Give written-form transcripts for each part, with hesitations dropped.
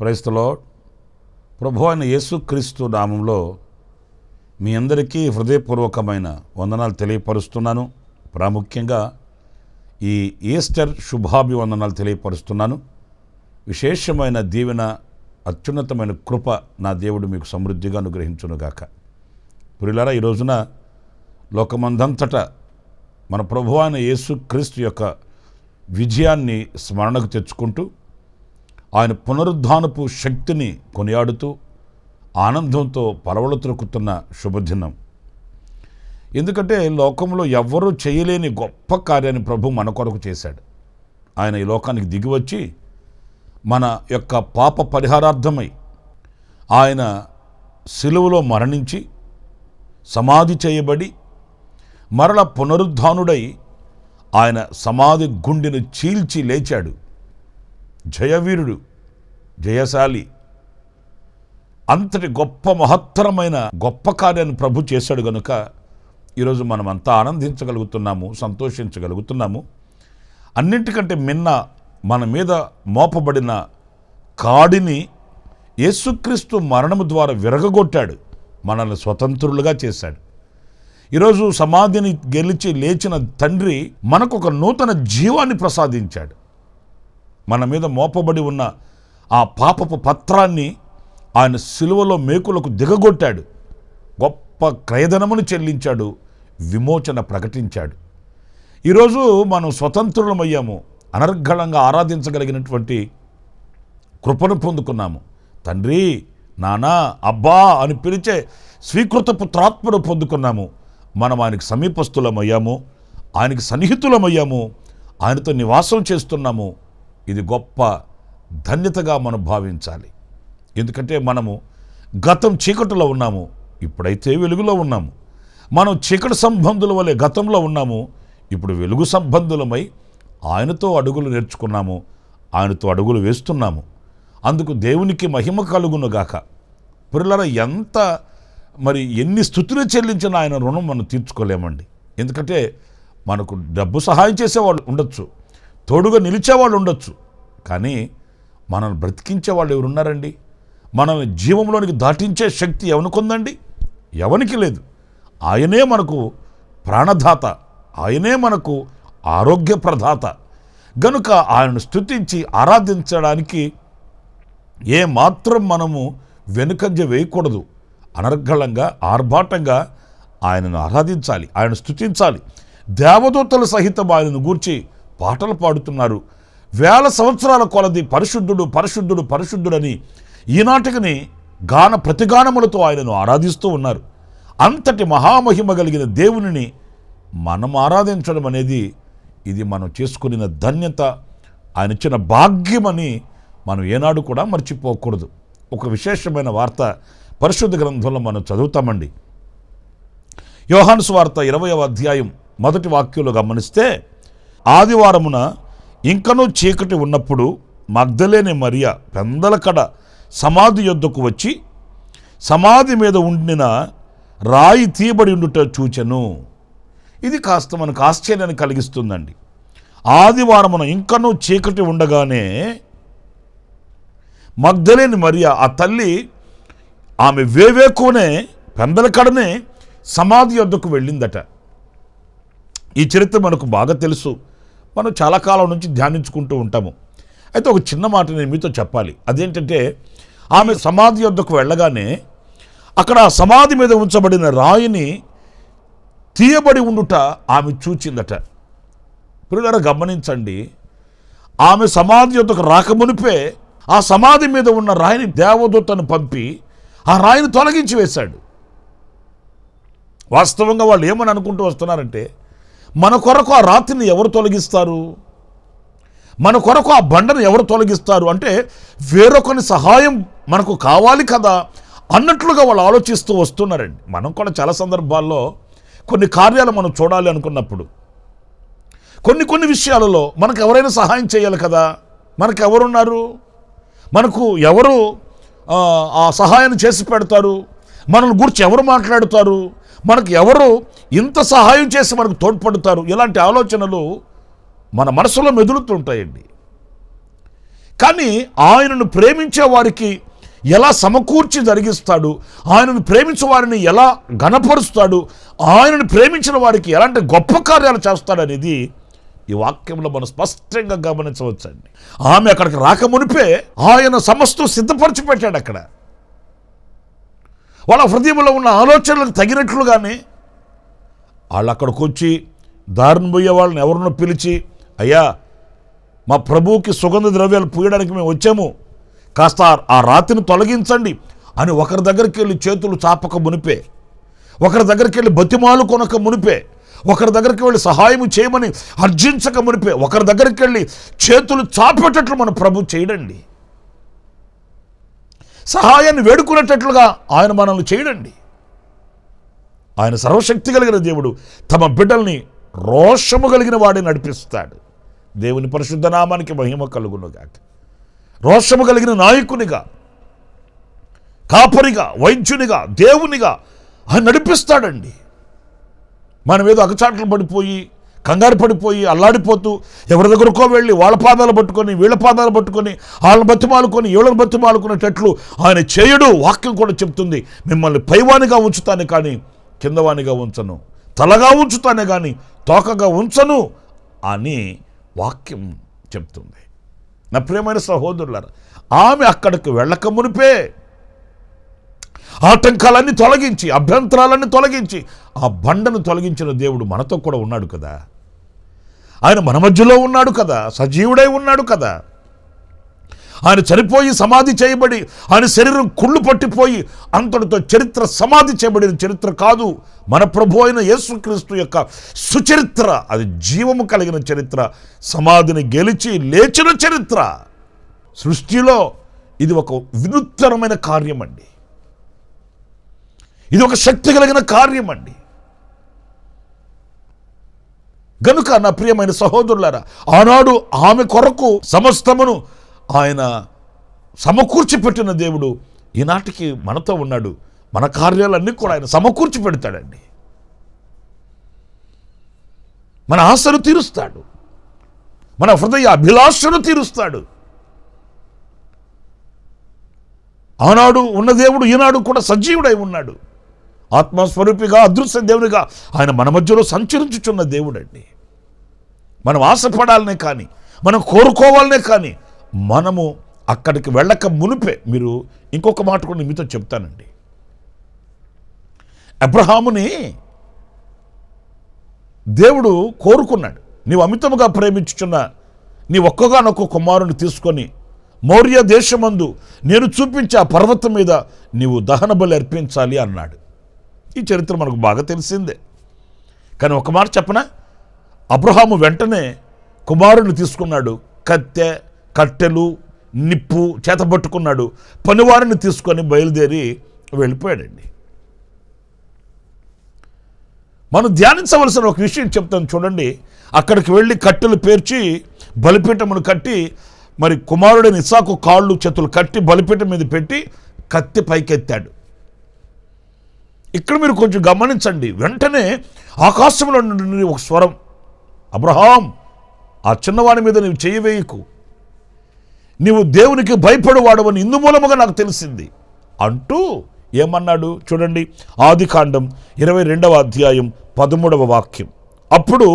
Praise the lord. ప్రభువైన యేసుక్రీస్తు నామంలో మీ అందరికీ హృదయపూర్వకమైన వందనాలు తెలియపరుస్తున్నాను. ప్రాముఖ్యంగా ఈ ఈస్టర్ శుభాభివందనాలు తెలియపరుస్తున్నాను. విశేషమైన దీవెన, అత్యున్నతమైన కృప నా దేవుడు మీకు సమృద్ధిగా అనుగ్రహించునుగాక. ప్రియులారా, ఈ రోజున లోకమందంతటా మన ప్రభువైన యేసుక్రీస్తు యొక్క విజయాన్ని స్మరణకు తెచ్చుకుంటూ ఆయన పునరుద్ధానపు శక్తిని కొనియాడుతూ ఆనందంతో పరవళ త్రొక్కుతున్న శుభదినం. ఎందుకంటే లోకంలో ఎవ్వరూ చేయలేని గొప్ప కార్యాన్ని ప్రభు మన కొరకు చేశాడు. ఆయన ఈ లోకానికి దిగివచ్చి మన యొక్క పాప పరిహారార్థమై ఆయన సిలువలో మరణించి సమాధి చేయబడి మరల పునరుద్ధానుడై ఆయన సమాధి గుండెను చీల్చి లేచాడు. జయవీరుడు, జయశాలి. అంతటి గొప్ప మహత్తరమైన గొప్ప కార్యాన్ని ప్రభు చేశాడు కనుక ఈరోజు మనం అంతా ఆనందించగలుగుతున్నాము, సంతోషించగలుగుతున్నాము. అన్నింటికంటే మిన్న మన మీద మోపబడిన కాడిని యేసుక్రీస్తు మరణము ద్వారా విరగగొట్టాడు, మనల్ని స్వతంత్రులుగా చేశాడు. ఈరోజు సమాధిని గెలిచి లేచిన తండ్రి మనకు ఒక నూతన జీవాన్ని ప్రసాదించాడు. మన మీద మోపబడి ఉన్న ఆ పాపపు పత్రాన్ని ఆయన సిలువలో మేకులకు దిగగొట్టాడు. గొప్ప క్రయధనమును చెల్లించాడు, విమోచన ప్రకటించాడు. ఈరోజు మనం స్వతంత్రులమయ్యాము, అనర్గళంగా ఆరాధించగలిగినటువంటి కృపను పొందుకున్నాము. తండ్రి, నానా, అబ్బా అని పిలిచే స్వీకృత పుత్రాత్మను పొందుకున్నాము. మనం ఆయనకి సమీపస్థులమయ్యాము, ఆయనకి సన్నిహితులమయ్యాము, ఆయనతో నివాసం చేస్తున్నాము. ఇది గొప్ప ధన్యతగా మనం భావించాలి. ఎందుకంటే మనము గతం చీకటిలో ఉన్నాము, ఇప్పుడైతే వెలుగులో ఉన్నాము. మనం చీకటి సంబంధుల వలె గతంలో ఉన్నాము, ఇప్పుడు వెలుగు సంబంధులమై ఆయనతో అడుగులు నేర్చుకున్నాము, ఆయనతో అడుగులు వేస్తున్నాము. అందుకు దేవునికి మహిమ కలుగునుగాక. పిల్లల ఎన్ని స్తుతులు చెల్లించిన ఆయన రుణం మనం తీర్చుకోలేమండి. ఎందుకంటే మనకు డబ్బు సహాయం చేసేవాళ్ళు ఉండొచ్చు, తోడుగా నిలిచేవాళ్ళు ఉండొచ్చు, కానీ మనల్ని బ్రతికించే వాళ్ళు ఎవరున్నారండి? మనల్ని జీవంలోనికి దాటించే శక్తి ఎవరికుందండి? ఎవరికి లేదు. ఆయనే మనకు ప్రాణదాత, ఆయనే మనకు ఆరోగ్య ప్రదాత. గనుక ఆయనను స్తుతించి ఆరాధించడానికి ఏమాత్రం మనము వెనుకంజ వేయకూడదు. అనర్గళంగా, ఆర్భాటంగా ఆయనను ఆరాధించాలి, ఆయన స్తుతించాలి. దేవదూతల సహితం ఆయనను గూర్చి పాటలు పాడుతున్నారు. వేల సంవత్సరాల కొలది పరిశుద్ధుడు, పరిశుద్ధుడు, పరిశుద్ధుడని ఈనాటికని గాన ప్రతిగానములతో ఆయనను ఆరాధిస్తూ ఉన్నారు. అంతటి మహామహిమ కలిగిన దేవునిని మనం ఆరాధించడం అనేది ఇది మనం చేసుకున్న ధన్యత, ఆయన ఇచ్చిన భాగ్యమని మనం ఏనాడు కూడా మర్చిపోకూడదు. ఒక విశేషమైన వార్త పరిశుద్ధ గ్రంథంలో మనం చదువుతామండి. యోహాను సువార్త 20వ అధ్యాయం 1వ వాక్యంలో గమనిస్తే, ఆదివారమున ఇంకనూ చీకటి ఉన్నప్పుడు మగ్దలేనే మరియ పెందలకడ సమాధి యొద్దకు వచ్చి సమాధి మీద ఉండిన రాయి తీయబడి ఉండుట చూచెను. ఇది కాస్త మనకు ఆశ్చర్యాన్ని కలిగిస్తుందండి. ఆదివారమున ఇంకనూ చీకటి ఉండగానే మగ్దలేని మరియ, ఆ తల్లి, ఆమె వేవేకునే పెందలకడనే సమాధి యొద్దకు వెళ్ళిందట. ఈ చరిత్ర మనకు బాగా తెలుసు, మనం చాలా కాలం నుంచి ధ్యానించుకుంటూ ఉంటాము. అయితే ఒక చిన్న మాట నేను మీతో చెప్పాలి. అదేంటంటే, ఆమె సమాధి యొద్దకు వెళ్ళగానే అక్కడ సమాధి మీద ఉంచబడిన రాయిని తీయబడి ఉండుట ఆమె చూచిందట. పిల్లలు గమనించండి, ఆమె సమాధి యొద్దకు రాకమునిపే ఆ సమాధి మీద ఉన్న రాయిని దేవదూతను పంపి ఆ రాయిని తొలగించి వేశాడు. వాస్తవంగా వాళ్ళు ఏమని అనుకుంటూ వస్తున్నారంటే, మన కొరకు ఆ రాతిని ఎవరు తొలగిస్తారు? మన కొరకు ఆ బండను ఎవరు తొలగిస్తారు? అంటే వేరొకని సహాయం మనకు కావాలి కదా అన్నట్లుగా వాళ్ళు ఆలోచిస్తూ వస్తున్నారండి. మనం కూడా చాలా సందర్భాల్లో కొన్ని కార్యాలు మనం చూడాలి అనుకున్నప్పుడు కొన్ని విషయాలలో మనకు ఎవరైనా సహాయం చేయాలి కదా. మనకు ఎవరున్నారు? మనకు ఎవరు ఆ సహాయాన్ని చేసి పెడతారు? మనల్ని గురించి ఎవరు మాట్లాడుతారు? మనకు ఎవరు ఇంత సహాయం చేసి మనకు తోడ్పడతారు? ఇలాంటి ఆలోచనలు మన మనసులో మెదులుతుంటాయండి. కానీ ఆయనను ప్రేమించే వారికి ఎలా సమకూర్చి జరిగిస్తాడు, ఆయనను ప్రేమించే వారిని ఎలా ఘనపరుస్తాడు, ఆయనను ప్రేమించిన వారికి ఎలాంటి గొప్ప కార్యాలు చేస్తాడనేది ఈ వాక్యంలో మనం స్పష్టంగా గమనించవచ్చండి. ఆమె అక్కడికి రాకమునిపే ఆయన సమస్తం సిద్ధపరిచి పెట్టాడు. అక్కడ వాళ్ళ హృదయంలో ఉన్న ఆలోచనలకు తగినట్లుగానే వాళ్ళు అక్కడికి వచ్చి దారిని పోయే వాళ్ళని ఎవరినో పిలిచి, అయ్యా మా ప్రభువుకి సుగంధ ద్రవ్యాలు పూయడానికి మేము వచ్చాము, కాస్త ఆ రాతిని తొలగించండి అని ఒకరి దగ్గరికి వెళ్ళి చేతులు చాపక మునిపే, ఒకరి దగ్గరికి వెళ్ళి బతిమాలు కొనక మునిపే, ఒకరి దగ్గరికి వెళ్ళి సహాయం చేయమని అర్జించక మునిపే, ఒకరి దగ్గరికి వెళ్ళి చేతులు చాపేటట్లు మన ప్రభు చేయడండి. సహాయాన్ని వేడుకునేటట్లుగా ఆయన మనల్ని చేయడండి. ఆయన సర్వశక్తి కలిగిన దేవుడు తమ బిడ్డల్ని రోషము కలిగిన వాడిని నడిపిస్తాడు. దేవుని పరిశుద్ధ నామానికి మహిమ కలుగునుగాక. రోషము కలిగిన నాయకునిగా, కాపరిగా, వైద్యునిగా, దేవునిగా ఆయన నడిపిస్తాడండి. మనం ఏదో అగచాట్లు పడిపోయి కంగారు పడిపోయి అల్లాడిపోతూ ఎవరి దగ్గరకో వెళ్ళి వాళ్ళ పాదాలు పట్టుకొని వీళ్ళ పాదాలు పట్టుకొని వాళ్ళని బతిమాలుకొని వీళ్ళని బతిమాలుకునేటట్లు ఆయన చేయడు. వాక్యం కూడా చెప్తుంది, మిమ్మల్ని పైవానిగా ఉంచుతానే కానీ కిందవానిగా ఉంచను, తలగా ఉంచుతానే కానీ తోకగా ఉంచను అని వాక్యం చెప్తుంది. నా ప్రియమైన సహోదరులారా, ఆమె అక్కడికి వెళ్ళక మునిపే ఆటంకాలన్నీ తొలగించి, అభ్యంతరాలన్నీ తొలగించి, ఆ బండను తొలగించిన దేవుడు మనతో కూడా ఉన్నాడు కదా. ఆయన మన మధ్యలో ఉన్నాడు కదా, సజీవుడై ఉన్నాడు కదా. ఆయన చనిపోయి సమాధి చేయబడి ఆయన శరీరం కుళ్ళు పట్టిపోయి అంతటితో చరిత్ర సమాధి చేయబడిన చరిత్ర కాదు, మన ప్రభు అయిన యేసుక్రీస్తు యొక్క సుచరిత్ర. అది జీవము కలిగిన చరిత్ర, సమాధిని గెలిచి లేచిన చరిత్ర. సృష్టిలో ఇది ఒక వినూత్నమైన కార్యం అండి, ఇది ఒక శక్తి కలిగిన కార్యం అండి. గనుక నా ప్రియమైన సహోదరులారా, ఆనాడు ఆమె కొరకు సమస్తమును ఆయన సమకూర్చి పెట్టిన దేవుడు ఈనాటికి మనతో ఉన్నాడు. మన కార్యాలన్నీ కూడా ఆయన సమకూర్చి పెడతాడండి. మన ఆశను తీరుస్తాడు, మన హృదయ అభిలాషను తీరుస్తాడు. ఆనాడు ఉన్న దేవుడు ఈనాడు కూడా సజీవుడై ఉన్నాడు. ఆత్మస్వరూపిగా, అదృశ్య దేవునిగా ఆయన మన మధ్యలో సంచరించుచున్న దేవుడండి. మనం ఆశపడాలనే కానీ, మనం కోరుకోవాలనే కానీ, మనము అక్కడికి వెళ్ళక మునిపే. మీరు ఇంకొక మాట కూడా మీతో చెప్తానండి. అబ్రహాముని దేవుడు కోరుకున్నాడు, నీవు అమితముగా ప్రేమించుచున్న నీ ఒక్కగానొక్క కుమారుని తీసుకొని మౌర్య దేశమందు నేను చూపించే ఆ పర్వతం మీద నీవు దహన బలి అర్పించాలి అన్నాడు. ఈ చరిత్ర మనకు బాగా తెలిసిందే. కానీ ఒక మాట చెప్పనా, అబ్రహాము వెంటనే కుమారుని తీసుకున్నాడు, కత్తె, కట్టెలు, నిప్పు చేతబట్టుకున్నాడు, పనివారిని తీసుకొని బయలుదేరి వెళ్ళిపోయాడండి. మనం ధ్యానించవలసిన ఒక విషయం చెప్తాను చూడండి. అక్కడికి వెళ్ళి కట్టెలు పేర్చి బలిపీఠమును కట్టి, మరి కుమారుడైన ఇస్సాకు కాళ్ళు చేతులు కట్టి బలిపీఠం మీద పెట్టి కత్తి పైకెత్తాడు. ఇక్కడ మీరు కొంచెం గమనించండి. వెంటనే ఆకాశంలో నుండి ఒక స్వరం, అబ్రహాం, ఆ చిన్నవాడి మీద నీవు చేయవేయకు, నీవు దేవునికి భయపడేవాడవని ఇందు మూలముగా నాకు తెలిసింది అంటూ ఏమన్నాడు చూడండి. ఆదికాండం 22వ అధ్యాయం 13వ వాక్యం. అప్పుడు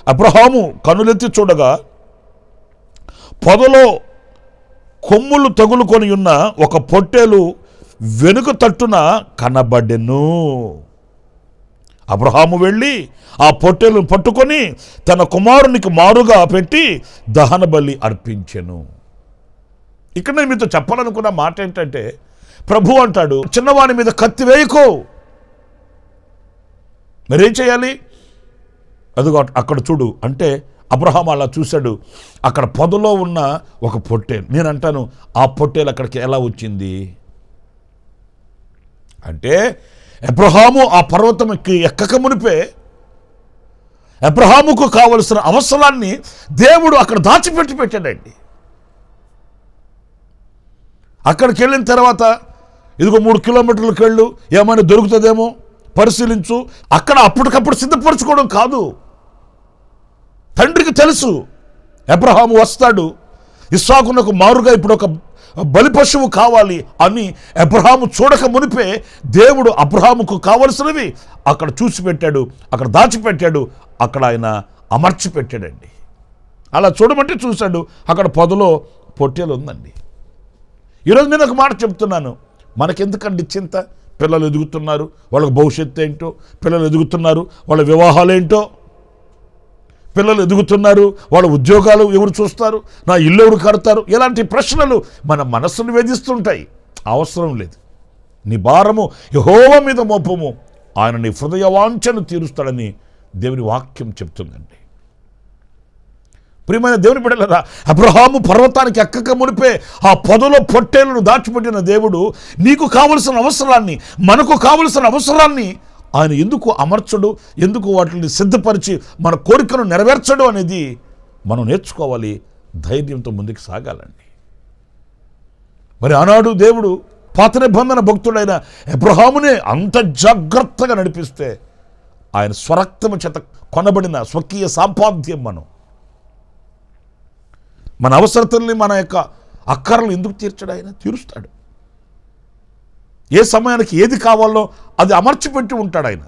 అబ్రహాము కనులెత్తి చూడగా పొదలో కొమ్ములు తగులుకొని ఉన్న ఒక పొట్టేలు వెనుక తట్టున కనబడెను. అబ్రహాము వెళ్ళి ఆ పొట్టేలును పట్టుకొని తన కుమారునికి మారుగా పెట్టి దహన బలి అర్పించెను. ఇక్కడ నేను మీతో చెప్పాలనుకున్న మాట ఏంటంటే, ప్రభు అంటాడు, చిన్నవాడి మీద కత్తి వేయకో. మరేం చేయాలి? అదిగో అక్కడ చూడు అంటే అబ్రహాం అలా చూశాడు. అక్కడ పొదలో ఉన్న ఒక పొట్టేలు. నేను అంటాను, ఆ పొట్టేలు అక్కడికి ఎలా వచ్చింది అంటే, అబ్రహాము ఆ పర్వతం ఎక్కక మునిపే అబ్రహాముకు కావలసిన అవసరాన్ని దేవుడు అక్కడ పెట్టాడండి. అక్కడికి వెళ్ళిన తర్వాత ఇదిగో 3 కిలోమీటర్లకు వెళ్ళు, ఏమైనా దొరుకుతుందేమో పరిశీలించు. అక్కడ అప్పటికప్పుడు సిద్ధపరచుకోవడం కాదు. తండ్రికి తెలుసు అబ్రహాము వస్తాడు, ఇస్సాకునకు మారుగా ఇప్పుడు ఒక బలి పశువు కావాలి అని అబ్రహాము చూడక మునిపే దేవుడు అబ్రహాముకు కావలసినవి అక్కడ చూసి పెట్టాడు, అక్కడ దాచిపెట్టాడు, అక్కడ ఆయన అమర్చి పెట్టాడండి. అలా చూడమంటే చూశాడు, అక్కడ పొదలో పొట్టేలు ఉందండి. ఈరోజు నేను ఒక మాట చెప్తున్నాను, మనకెందుకండి చింత? పిల్లలు ఎదుగుతున్నారు, వాళ్ళకి భవిష్యత్తు ఏంటో, పిల్లలు ఎదుగుతున్నారు, వాళ్ళ వివాహాలు ఏంటో, పిల్లలు ఎదుగుతున్నారు, వాళ్ళ ఉద్యోగాలు ఎవరు చూస్తారు, నా ఇల్లు ఎవరు కడతారు, ఇలాంటి ప్రశ్నలు మన మనస్సును వేధిస్తుంటాయి. అవసరం లేదు. నీ భారము యెహోవా మీద మోపము, ఆయన నీ హృదయ వాంఛను తీరుస్తాడని దేవుని వాక్యం చెప్తుందండి. ప్రియమైన దేవుని బిడ్డలారా, అబ్రహాము పర్వతానికి ఎక్కక మునిపే ఆ పొదలో పొట్టేలను దాచిపెట్టిన దేవుడు నీకు కావలసిన అవసరాన్ని, మనకు కావలసిన అవసరాన్ని ఆయన ఎందుకు అమర్చడు, ఎందుకు వాటిని సిద్ధపరిచి మన కోరికను నెరవేర్చడు అనేది మనం నేర్చుకోవాలి. ధైర్యంతో ముందుకు సాగాలండి. మరి ఆనాడు దేవుడు పాత నిబంధన భక్తుడైన అబ్రహామునే అంత జాగ్రత్తగా నడిపిస్తే ఆయన స్వరక్తము చేత కొనబడిన స్వకీయ సాంపాద్యం మన అవసరతల్ని, మన యొక్క అక్కరలు ఎందుకు తీర్చడు? ఆయన తీరుస్తాడు. ఏ సమయానికి ఏది కావాలో అది అమర్చిపెట్టి ఉంటాడు ఆయన.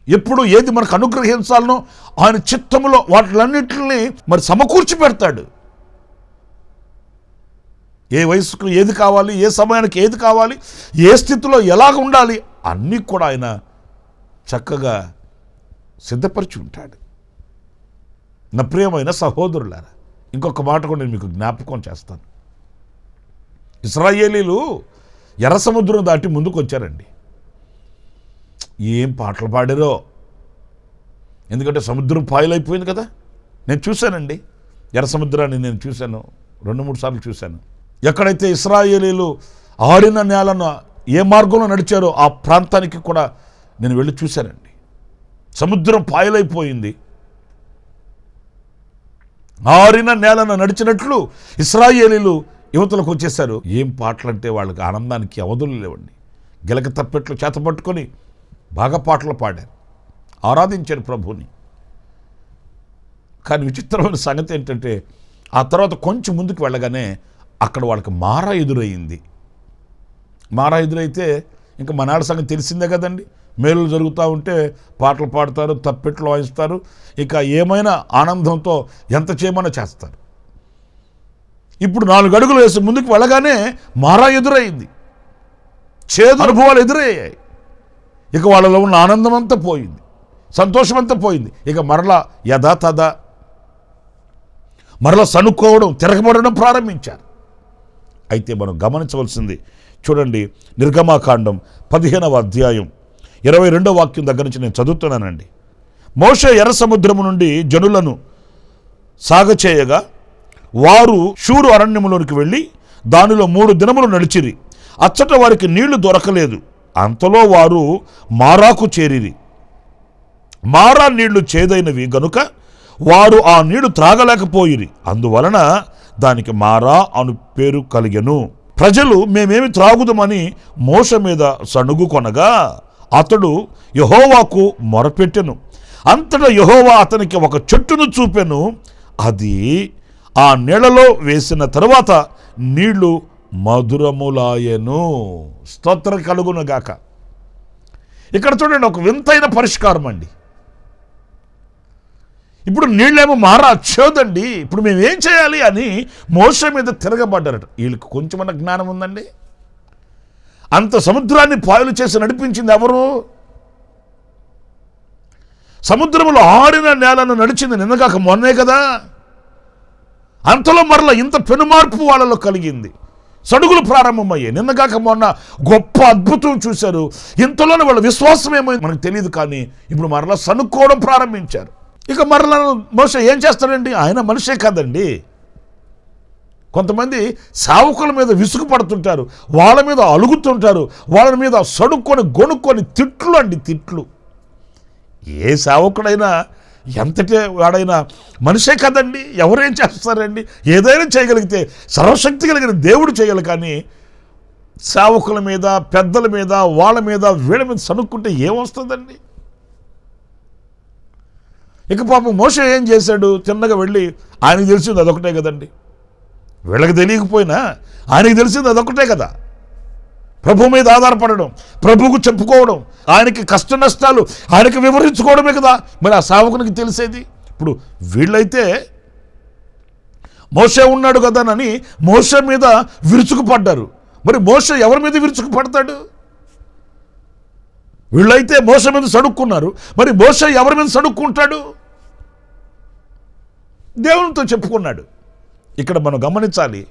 ఎప్పుడు ఏది మనకు అనుగ్రహించాలనో ఆయన చిత్తములో వాటిలన్నింటినీ మరి సమకూర్చి పెడతాడు. ఏ వయసుకు ఏది కావాలి, ఏ సమయానికి ఏది కావాలి, ఏ స్థితిలో ఎలాగ ఉండాలి అన్నీ కూడా ఆయన చక్కగా సిద్ధపరిచి ఉంటాడు. నా ప్రియమైన సహోదరులారా, ఇంకొక మాట కూడా నేను మీకు జ్ఞాపకం చేస్తాను. ఇశ్రాయేలీలు ఎర్ర సముద్రం దాటి ముందుకు వచ్చారండి. ఏం పాటలు పాడారో, ఎందుకంటే సముద్రం పాయలైపోయింది కదా. నేను చూశానండి, ఎర్ర సముద్రాన్ని నేను చూశాను, 2-3 సార్లు చూశాను. ఎక్కడైతే ఇశ్రాయేలీలు ఆరిన నేలను ఏ మార్గంలో నడిచారో ఆ ప్రాంతానికి కూడా నేను వెళ్ళి చూశానండి. సముద్రం పాయలైపోయింది. ఆరిన నేలను నడిచినట్లు ఇశ్రాయేలీలు యువతలకు వచ్చేసారు. ఏం పాటలంటే వాళ్ళకి ఆనందానికి అవధులు లేవండి. గిలక తప్పెట్లు చేతపట్టుకొని బాగా పాటలు పాడారు, ఆరాధించారు ప్రభుని. కానీ విచిత్రమైన సంగతి ఏంటంటే ఆ తర్వాత కొంచెం ముందుకు వెళ్ళగానే అక్కడ వాళ్ళకి మారా ఎదురయ్యింది. మారా ఎదురైతే ఇంకా మనాళ్ళ సంగతి తెలిసిందే కదండి. మేలులు జరుగుతూ ఉంటే పాటలు పాడతారు, తప్పెట్లు వాయిస్తారు, ఇక ఏమైనా ఆనందంతో ఎంత చేయమన్నా చేస్తారు. ఇప్పుడు 4 అడుగులు వేసి ముందుకు వెళ్ళగానే మారా ఎదురైంది, చేదు అనుభవాలు ఎదురయ్యాయి. ఇక వాళ్ళలో ఉన్న ఆనందం అంతా పోయింది, సంతోషం అంతా పోయింది. ఇక మరలా యథాతథా మరలా సనుక్కోవడం, తిరగబడడం ప్రారంభించారు. అయితే మనం గమనించవలసింది చూడండి, నిర్గమాకాండం 15వ అధ్యాయం 22వ వాక్యం దగ్గర నుంచి నేను చదువుతున్నానండి. మోషే ఎర్ర సముద్రము నుండి జనులను సాగచేయగా వారు షూరు అరణ్యములోనికి వెళ్ళి దానిలో 3 దినములు నడిచిరి. అచ్చట వారికి నీళ్లు దొరకలేదు. అంతలో వారు మారాకు చేరిరి. మారా నీళ్లు చేదైనవి గనుక వారు ఆ నీళ్లు త్రాగలేకపోయిరి. అందువలన దానికి మారా అను పేరు కలిగెను. ప్రజలు మేమేమి త్రాగుదమని మోషే మీద సణుగు కొనగా అతడు యెహోవాకు మొరపెట్టెను. అంతటా యెహోవా అతనికి ఒక చెట్టును చూపెను. అది ఆ నీళ్లలో వేసిన తరువాత నీళ్లు మధురములాయెను. స్తోత్రం కలుగునుగాక. ఇక్కడ చూడండి, ఒక వింతైన పరిష్కారం అండి. ఇప్పుడు నీళ్ళేమో మారా చేదండి, ఇప్పుడు మేము ఏం చేయాలి అని మోషే మీద తిరగబడ్డారట. వీళ్ళకి కొంచెమన్న జ్ఞానం ఉందండి? అంత సముద్రాన్ని పాయలు చేసి నడిపించింది ఎవరు? సముద్రంలో ఆరిన నేలను నడిచింది నిన్నగాక మొన్నే కదా. అంతలో మరలా ఇంత పెనుమార్పు వాళ్ళలో కలిగింది. సడుగులు ప్రారంభమయ్యాయి. నిన్నగాక మొన్న గొప్ప అద్భుతం చూశారు. ఇంతలోనే వాళ్ళ విశ్వాసం ఏమో మనకు తెలియదు, కానీ ఇప్పుడు మరలా సనుక్కోవడం ప్రారంభించారు. ఇక మరలా మోషే ఏం చేస్తాడండి? ఆయన మనిషే కాదండి. కొంతమంది సేవకుల మీద విసుగు పడుతుంటారు, వాళ్ళ మీద అలుగుతుంటారు, వాళ్ళ మీద సడుక్కొని గొనుక్కొని తిట్లు అండి, తిట్లు. ఏ సేవకుడైనా ఎంతటి వాడైనా మనిషే కదండి, ఎవరేం చేస్తారండి? ఏదైనా చేయగలిగితే సర్వశక్తి కలిగిన దేవుడు చేయాలి, కానీ సేవకుల మీద, పెద్దల మీద, వాళ్ళ మీద, వీళ్ళ మీద సనుక్కుంటే ఏమొస్తుందండి? ఇక పాపం మోషే ఏం చేశాడు? తిన్నగా వెళ్ళి, ఆయనకు తెలిసింది అదొకటే కదండి, వీళ్ళకి తెలియకపోయినా ఆయనకి తెలిసింది అదొకటే కదా, ప్రభు మీద ఆధారపడడం, ప్రభువుకు చెప్పుకోవడం, ఆయనకి కష్ట నష్టాలు ఆయనకి వివరించుకోవడమే కదా మరి ఆ సేవకునికి తెలిసేది. ఇప్పుడు వీళ్ళైతే మోషే ఉన్నాడు కదానని మోషే మీద విరుచుకుపడ్డారు. మరి మోషే ఎవరి మీద విరుచుకుపడతాడు? వీళ్ళైతే మోషే మీద సడుక్కున్నారు, మరి మోషే ఎవరి మీద సడుక్కుంటాడు? దేవునితో చెప్పుకున్నాడు. ఇక్కడ మనం గమనించాలి,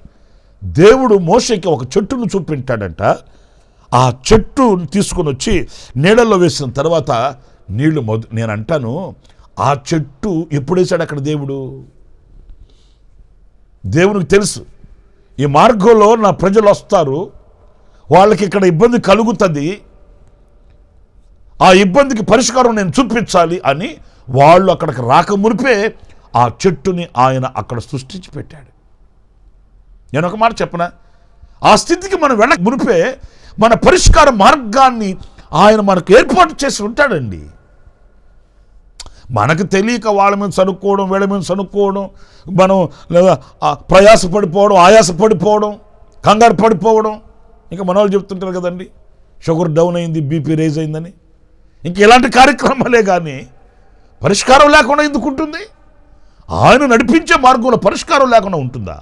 దేవుడు మోషేకి ఒక చెట్టును చూపించాడంట. ఆ చెట్టును తీసుకొని వచ్చి నీళ్ళల్లో వేసిన తర్వాత నీళ్లు నేను అంటాను, ఆ చెట్టు ఎప్పుడు వేశాడు అక్కడ దేవుడు? దేవునికి తెలుసు, ఈ మార్గంలో నా ప్రజలు వస్తారు, వాళ్ళకి ఇక్కడ ఇబ్బంది కలుగుతుంది, ఆ ఇబ్బందికి పరిష్కారం నేను చూపించాలి అని వాళ్ళు అక్కడికి రాక మునిపే ఆ చెట్టుని ఆయన అక్కడ సృష్టించి పెట్టాడు. నేను ఒక మాట చెప్పనా, ఆ స్థితికి మనం వెళ్ళక మునిపే మన పరిష్కార మార్గాన్ని ఆయన మనకు ఏర్పాటు చేసి ఉంటాడండి. మనకు తెలియక వాళ్ళ మీద సనుక్కోవడం, వీళ్ళ మీద సనుక్కోవడం, మనం లేదా ప్రయాసపడిపోవడం, ఆయాసపడిపోవడం, కంగారు పడిపోవడం, ఇంకా మన వాళ్ళు చెప్తుంటారు కదండి, షుగర్ డౌన్ అయింది, బీపీ రేజ్ అయిందని. ఇంక ఇలాంటి కార్యక్రమాలే కానీ పరిష్కారం లేకుండా ఎందుకు ఉంటుంది? ఆయన నడిపించే మార్గంలో పరిష్కారం లేకుండా ఉంటుందా?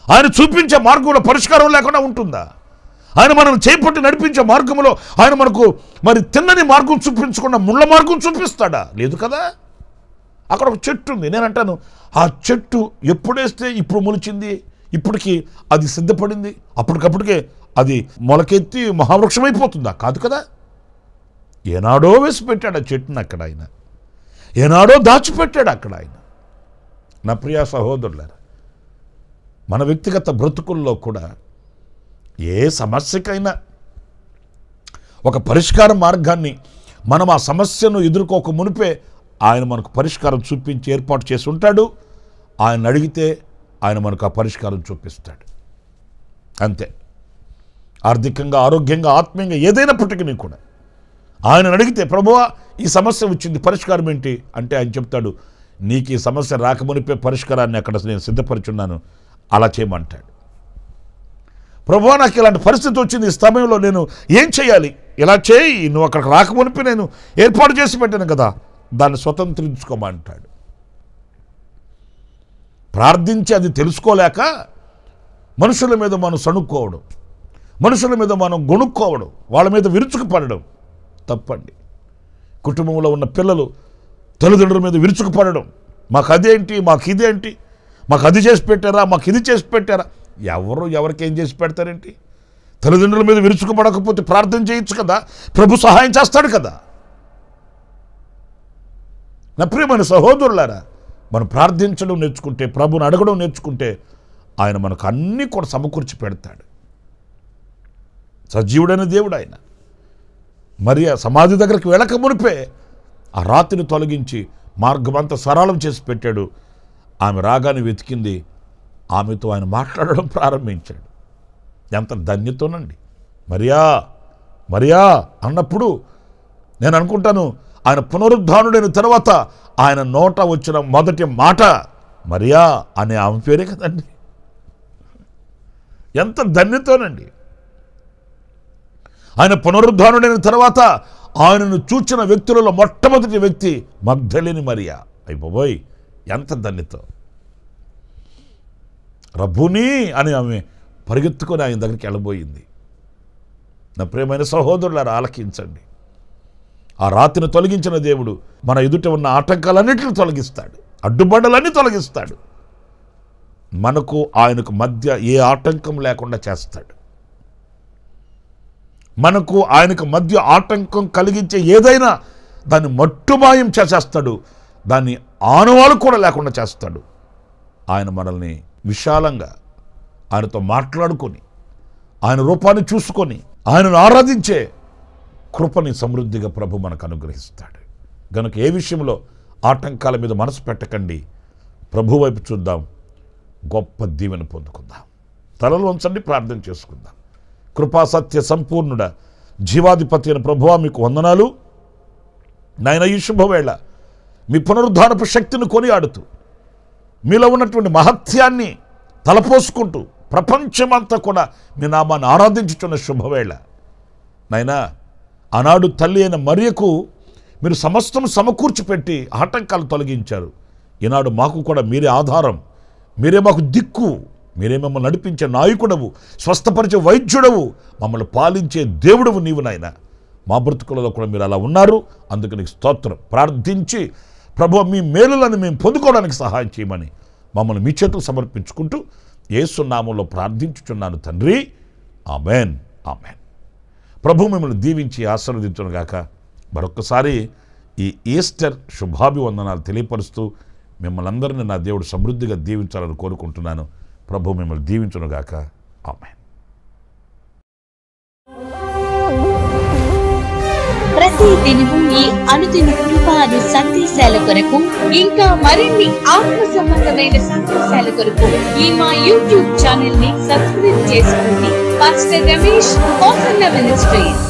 ఆయన చూపించే మార్గంలో పరిష్కారం లేకుండా ఉంటుందా? ఆయన మనల్ని చేపట్టి నడిపించే మార్గంలో ఆయన మనకు మరి తిన్నని మార్గం చూపించకుండా ముళ్ళ మార్గం చూపిస్తాడా? లేదు కదా. అక్కడ ఒక చెట్టు ఉంది, నేను అంటాను ఆ చెట్టు ఎప్పుడేస్తే ఇప్పుడు మొలిచింది, ఇప్పటికి అది సిద్ధపడింది, అప్పటికప్పటికే అది మొలకెత్తి మహావృక్షం అయిపోతుందా? కాదు కదా. ఏనాడో వేసి పెట్టాడు ఆ చెట్టుని అక్కడ ఆయన, ఏనాడో దాచిపెట్టాడు అక్కడ ఆయన. నా ప్రియ సహోదరులారా, మన వ్యక్తిగత బ్రతుకుల్లో కూడా ఏ సమస్యకైనా ఒక పరిష్కార మార్గాన్ని మనం ఆ సమస్యను ఎదుర్కోక మునిపే ఆయన మనకు పరిష్కారం చూపించి ఏర్పాటు చేసి ఉంటాడు. ఆయన అడిగితే ఆయన మనకు ఆ పరిష్కారం చూపిస్తాడు. అంతే. ఆర్థికంగా, ఆరోగ్యంగా, ఆత్మీయంగా ఏదైనప్పటికీ కూడా ఆయన అడిగితే, ప్రభువా ఈ సమస్య వచ్చింది, పరిష్కారం ఏంటి అంటే ఆయన చెప్తాడు, నీకు ఈ సమస్య రాకమునిపే పరిష్కారాన్ని అక్కడ నేను సిద్ధపరుచున్నాను, అలా చేయమంటాడు. ప్రభువా నాకు ఇలాంటి పరిస్థితి వచ్చింది, ఈ సమయంలో నేను ఏం చేయాలి? ఇలా చేయి, నువ్వు అక్కడికి రాకమునిపే నేను ఏర్పాటు చేసి పెట్టాను కదా, దాన్ని స్వతంత్రించుకోమంటాడు. ప్రార్థించి అది తెలుసుకోలేక మనుషుల మీద మనం సణుక్కోవడం, మనుషుల మీద మనం గొణుక్కోవడం, వాళ్ళ మీద విరుచుకుపడడం తప్పండి. కుటుంబంలో ఉన్న పిల్లలు తల్లిదండ్రుల మీద విరుచుకుపడడం, మాకు అదేంటి, మాకు ఇదేంటి, మాకు అది చేసి పెట్టారా, మాకు ఇది చేసి పెట్టారా? ఎవరికి ఏం చేసి పెడతారేంటి? తల్లిదండ్రుల మీద విరుచుకుపడకపోతే ప్రార్థన చేయొచ్చు కదా, ప్రభు సహాయం చేస్తాడు కదా. నా ప్రియమైన సహోదరులారా, మనం ప్రార్థించడం నేర్చుకుంటే, ప్రభుని అడగడం నేర్చుకుంటే ఆయన మనకు అన్నీ కూడా సమకూర్చి పెడతాడు. సజీవుడైన దేవుడు ఆయన. మరి ఆ సమాధి దగ్గరికి వెళ్ళక మునిపే ఆ రాతిని తొలగించి మార్గమంతా సరళం చేసి పెట్టాడు. ఆమె రాగానే వెతికింది, ఆమెతో ఆయన మాట్లాడడం ప్రారంభించాడు. ఎంత ధన్యతోనండి. మరియా మరియా అన్నప్పుడు నేను అనుకుంటాను, ఆయన పునరుద్ధానుడైన తర్వాత ఆయన నోట వచ్చిన మొదటి మాట మరియా అనే ఆమె పేరే కదండి. ఎంత ధన్యతోనండి. ఆయన పునరుద్ధానుడైన తర్వాత ఆయనను చూచిన వ్యక్తులలో మొట్టమొదటి వ్యక్తి మగ్దలేని మరియా. అయిపోయి ఎంత ధన్యతో. రబ్బునీ అని ఆమె పరిగెత్తుకొని ఆయన దగ్గరికి వెళ్ళబోయింది. నా ప్రియమైన సహోదరులారా, ఆలకించండి. ఆ రాతిని తొలగించిన దేవుడు మన ఎదుట ఉన్న ఆటంకాలన్నింటిని తొలగిస్తాడు, అడ్డుబండలన్నీ తొలగిస్తాడు. మనకు ఆయనకు మధ్య ఏ ఆటంకం లేకుండా చేస్తాడు. మనకు ఆయనకు మధ్య ఆటంకం కలిగించే ఏదైనా దాన్ని మట్టుమాయం చేసేస్తాడు. దాన్ని ఆనవాలు కూడా లేకుండా చేస్తాడు. ఆయన మనల్ని విశాలంగా ఆయనతో మాట్లాడుకొని, ఆయన రూపాన్ని చూసుకొని, ఆయనను ఆరాధించే కృపని సమృద్ధిగా ప్రభు మనకు అనుగ్రహిస్తాడు. గనుక ఏ విషయంలో ఆటంకాల మీద మనసు పెట్టకండి, ప్రభు వైపు చూద్దాం, గొప్ప దీవెన పొందుకుందాం. తలలు వంచండి, ప్రార్థన చేసుకుందాం. కృపా సత్య సంపూర్ణుడ జీవాధిపతి అయిన ప్రభువా, మీకు వందనాలు. నాయన, ఈ శుభవేళ మీ పునరుద్ధానపు శక్తిని కొనియాడుతూ, మీలో ఉన్నటువంటి మహత్యాన్ని తలపోసుకుంటూ ప్రపంచమంతా కూడా మీ నామాన్ని ఆరాధించుతున్న శుభవేళ నాయనా, ఆనాడు తల్లి అయిన మరియకు మీరు సమస్తం సమకూర్చిపెట్టి ఆటంకాలు తొలగించారు. ఈనాడు మాకు కూడా మీరే ఆధారం, మీరే మాకు దిక్కు, మీరే మమ్మల్ని నడిపించే నాయకుడవు, స్వస్థపరిచే వైద్యుడవు, మమ్మల్ని పాలించే దేవుడవు నీవు నాయన. మా బ్రతుకులలో కూడా మీరు అలా ఉన్నారు. అందుకు నీకు స్తోత్రం. ప్రార్థించి ప్రభువా, మీ మేలులను మేము పొందుకోవడానికి సహాయం చేయమని మమ్మల్ని మీ చేతులు సమర్పించుకుంటూ యేసు నామములో ప్రార్థించుచున్నాను తండ్రి. Amen, amen. ప్రభు మిమ్మల్ని దీవించి ఆశీర్వదించును గాక. మరొక్కసారి ఈ ఈస్టర్ శుభాభివందనాలు తెలియపరుస్తూ మిమ్మల్ని అందరినీ నా దేవుడు సమృద్ధిగా దీవించాలని కోరుకుంటున్నాను. ప్రభు మిమ్మల్ని దీవించును గాక. ఆమెన్. ప్రతి దినము ఈ అనుదిన కృపాను సందేశాల కొరకు, ఇంకా మరిన్ని ఆత్మ సంబంధమైన సందేశాల కొరకు ఈ మా యూట్యూబ్ ఛానల్ ని సబ్స్క్రైబ్ చేసుకోండి. Pastor Ramesh, hosanna ministries.